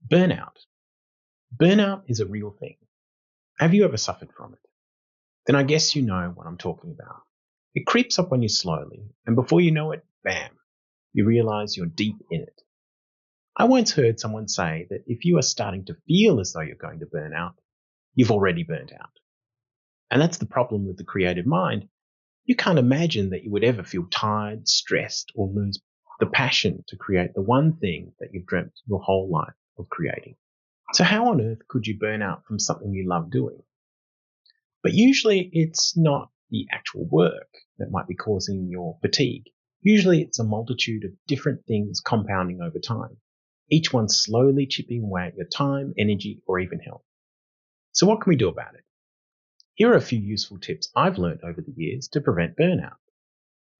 Burnout. Burnout is a real thing. Have you ever suffered from it? Then I guess you know what I'm talking about. It creeps up on you slowly, and before you know it, bam, you realize you're deep in it. I once heard someone say that if you are starting to feel as though you're going to burn out, you've already burnt out. And that's the problem with the creative mind. You can't imagine that you would ever feel tired, stressed, or lose the passion to create the one thing that you've dreamt your whole life of creating. So how on earth could you burn out from something you love doing? But usually it's not the actual work that might be causing your fatigue. Usually it's a multitude of different things compounding over time, each one slowly chipping away at your time, energy, or even health. So what can we do about it? Here are a few useful tips I've learned over the years to prevent burnout.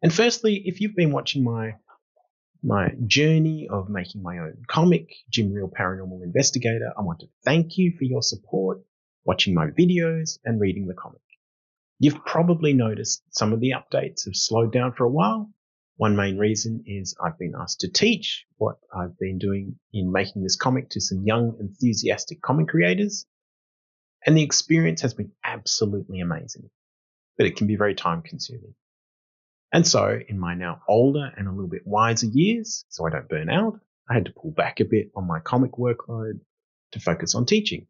And firstly, if you've been watching my journey of making my own comic, Jim Real Paranormal Investigator, I want to thank you for your support, watching my videos, and reading the comic. You've probably noticed some of the updates have slowed down for a while. One main reason is I've been asked to teach what I've been doing in making this comic to some young, enthusiastic comic creators. And the experience has been absolutely amazing, but it can be very time consuming. And so, in my now older and a little bit wiser years, so I don't burn out, I had to pull back a bit on my comic workload to focus on teaching.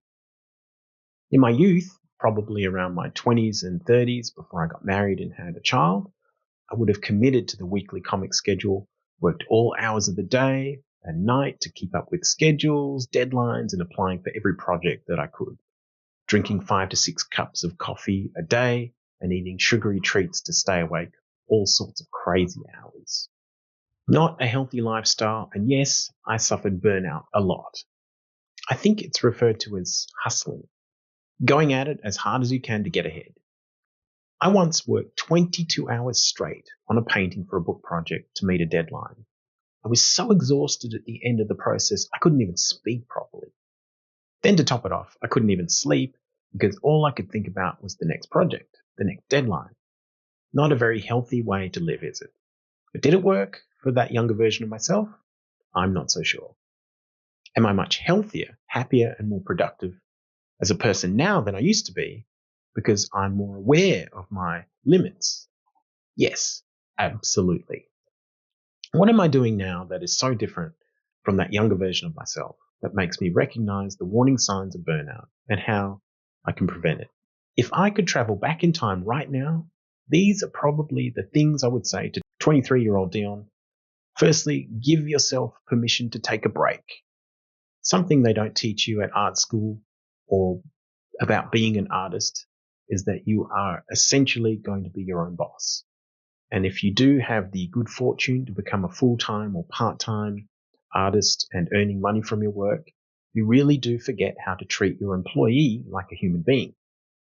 In my youth, probably around my 20s and 30s, before I got married and had a child, I would have committed to the weekly comic schedule, worked all hours of the day and night to keep up with schedules, deadlines, and applying for every project that I could, drinking 5 to 6 cups of coffee a day and eating sugary treats to stay awake all sorts of crazy hours. Not a healthy lifestyle, and yes, I suffered burnout a lot. I think it's referred to as hustling, going at it as hard as you can to get ahead. I once worked 22 hours straight on a painting for a book project to meet a deadline. I was so exhausted at the end of the process, I couldn't even speak properly. Then to top it off, I couldn't even sleep because all I could think about was the next project, the next deadline. Not a very healthy way to live, is it? But did it work for that younger version of myself? I'm not so sure. Am I much healthier, happier, and more productive as a person now than I used to be because I'm more aware of my limits? Yes, absolutely. What am I doing now that is so different from that younger version of myself that makes me recognize the warning signs of burnout and how I can prevent it? If I could travel back in time right now, these are probably the things I would say to 23-year-old Dion. Firstly, give yourself permission to take a break. Something they don't teach you at art school or about being an artist is that you are essentially going to be your own boss. And if you do have the good fortune to become a full-time or part-time artist and earning money from your work, you really do forget how to treat your employee like a human being.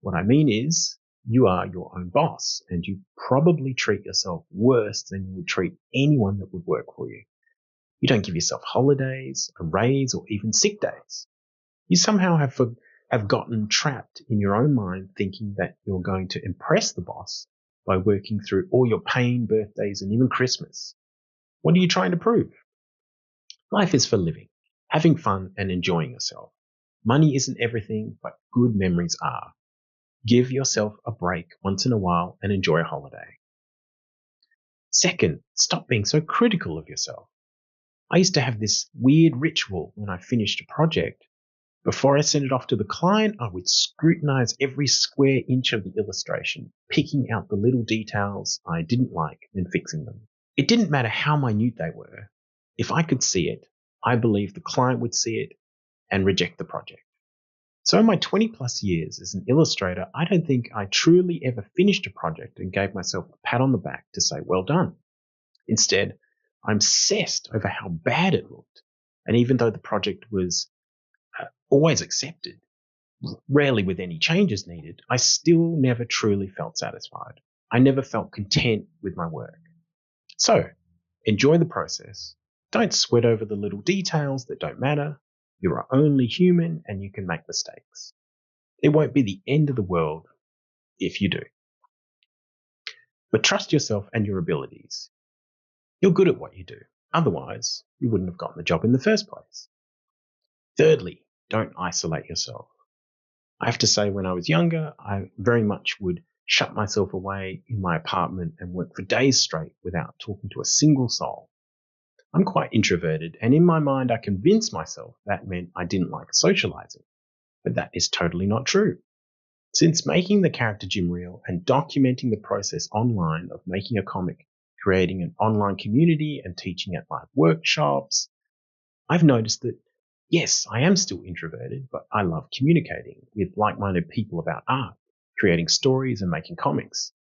What I mean is, you are your own boss, and you probably treat yourself worse than you would treat anyone that would work for you. You don't give yourself holidays, a raise, or even sick days. You somehow have gotten trapped in your own mind thinking that you're going to impress the boss by working through all your pain, birthdays, and even Christmas. What are you trying to prove? Life is for living, having fun, and enjoying yourself. Money isn't everything, but good memories are. Give yourself a break once in a while and enjoy a holiday. Second, stop being so critical of yourself. I used to have this weird ritual when I finished a project. Before I sent it off to the client, I would scrutinize every square inch of the illustration, picking out the little details I didn't like and fixing them. It didn't matter how minute they were. If I could see it, I believed the client would see it and reject the project. So in my 20 plus years as an illustrator, I don't think I truly ever finished a project and gave myself a pat on the back to say, well done. Instead, I'm obsessed over how bad it looked. And even though the project was always accepted, rarely with any changes needed, I still never truly felt satisfied. I never felt content with my work. So, enjoy the process. Don't sweat over the little details that don't matter. You are only human and you can make mistakes. It won't be the end of the world if you do. But trust yourself and your abilities. You're good at what you do. Otherwise, you wouldn't have gotten the job in the first place. Thirdly, don't isolate yourself. I have to say, when I was younger, I very much would shut myself away in my apartment and work for days straight without talking to a single soul. I'm quite introverted, and in my mind, I convinced myself that meant I didn't like socializing. But that is totally not true. Since making the character Jim real and documenting the process online of making a comic, creating an online community, and teaching at live workshops, I've noticed that, yes, I am still introverted, but I love communicating with like-minded people about art, creating stories, and making comics.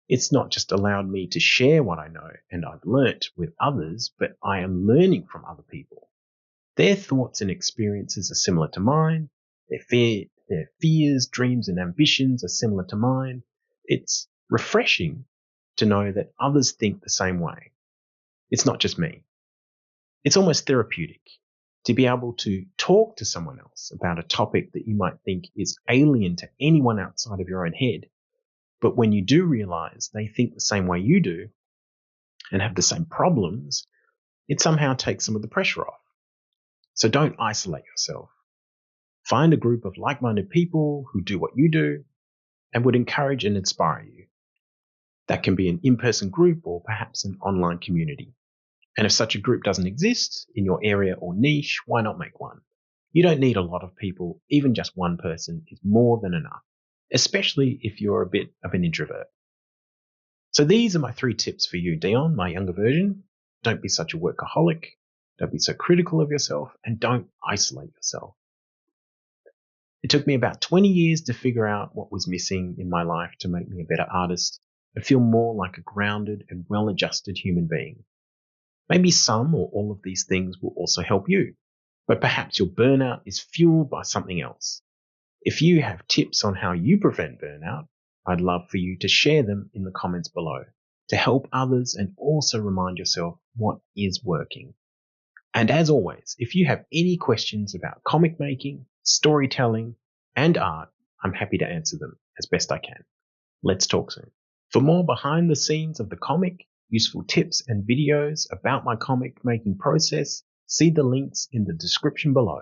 It's not just allowed me to share what I know and I've learnt with others, but I am learning from other people. Their thoughts and experiences are similar to mine. Their fears, dreams, and ambitions are similar to mine. It's refreshing to know that others think the same way. It's not just me. It's almost therapeutic to be able to talk to someone else about a topic that you might think is alien to anyone outside of your own head. But when you do realize they think the same way you do and have the same problems, it somehow takes some of the pressure off. So don't isolate yourself. Find a group of like-minded people who do what you do and would encourage and inspire you. That can be an in-person group or perhaps an online community. And if such a group doesn't exist in your area or niche, why not make one? You don't need a lot of people. Even just one person is more than enough, especially if you're a bit of an introvert. So these are my 3 tips for you, Dion, my younger version. Don't be such a workaholic. Don't be so critical of yourself, and don't isolate yourself. It took me about 20 years to figure out what was missing in my life to make me a better artist and feel more like a grounded and well-adjusted human being. Maybe some or all of these things will also help you, but perhaps your burnout is fueled by something else. If you have tips on how you prevent burnout, I'd love for you to share them in the comments below to help others and also remind yourself what is working. And as always, if you have any questions about comic making, storytelling, and art, I'm happy to answer them as best I can. Let's talk soon. For more behind the scenes of the comic, useful tips and videos about my comic making process, see the links in the description below.